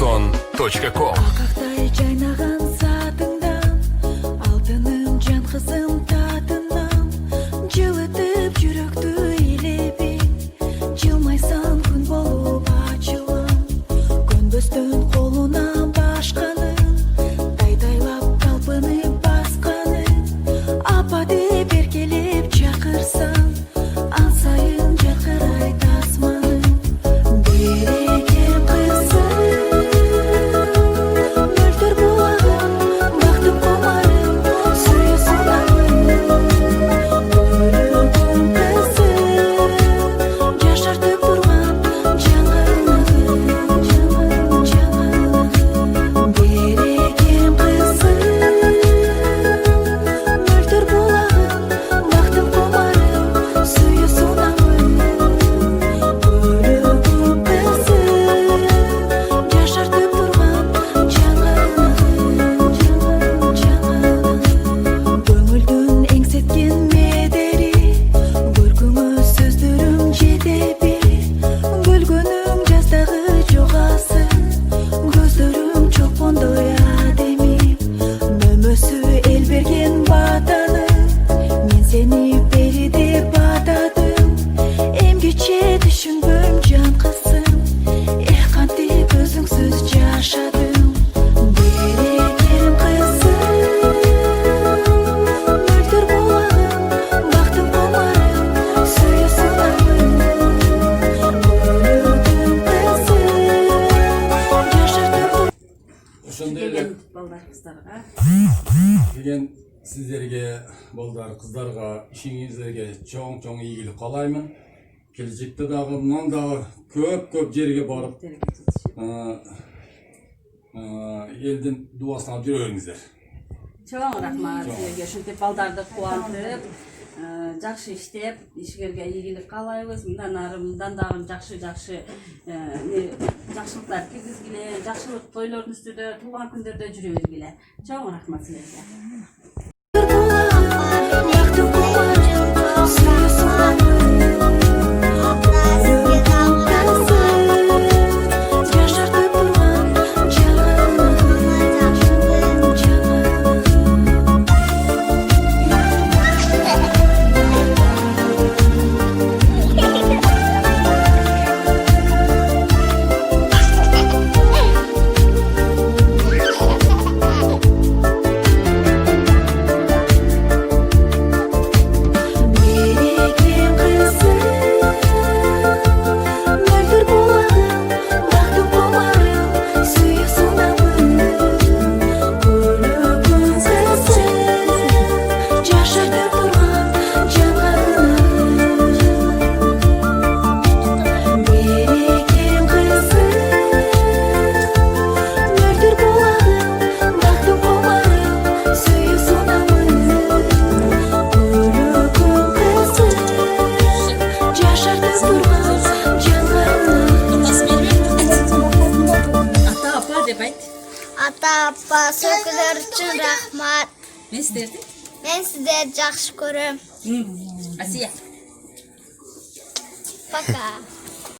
bolsun.com. Акактай жайнаган сатыңдан, алтыным жан кызым татынан, жылытып жүрөктү илебин, жылмайсан күн болуп ачылам, көнбөстөн колунан башканын, тайтайлап талпынып басканын, апа деп эркелеп чакырсаң, ан сайын жаркырайт асманым. Берекем кызым, мөлдір булагым, бактым комарым, сүйүү сунагым. Өлүгүм кызым, жашартып турган жаңырыгым. Берекем кызым, мөлдір булагым, бактым комарым, сүйүү сунагым. Өлүгүм кызым, жашартып турган көңүлдүн эңсеткен медери, көркүңө сөздөрүм жетеби, көлгөнүң жаздагы жогасың, көздөрүң чолпондой адеми, мөмөсү эл берген батаны, мен сени бери деп атадым, эмгиче түшүнбөм жан кызым, эх кантип өзүңсүз жашадым. Берекем кызым, мөлдір булагым, бактым комарым, сүйүү сунагым. Өлүгүм кызым, жашартып Ошондой эле балдар кыздарга деген сиздерге, балдар кыздарга ишиңиздерге чоң ийгилик каалаймын. Келечекте дагы мындан дагы көп жерге барып элдин дубасын алып жүрө бериңиздер. чоң рахмат силерге. Ушинтип балдарды кубантып, жакшы иштеп, ишкерге ийгилик каалайбыз. Мындан дагы жакшылыктар киргизгиле, жакшылык тойлордун үстүндө, туулган күндөрдө жүрө бергиле. Чоң рахмат силерге. бактым комарым, сүйүү сунагым. Жашартып турган Берекем кызым, мөлдір булагым, бактым комарым, сүйүү сунагым. Өлүгүм кызым, жашартып турган жаңырыгым. Берекем кызым, мөлдір булагым, бактым комарым, сүйүү сунагым. Өлүгүм кызым, жашартып турган жаңырыгым. Ата апа деп айт. Ата апа сөкүлөр үчүн рахмат. Мен сиздерди. Мен сиздерди жакшы көрөм. Асия. Пока.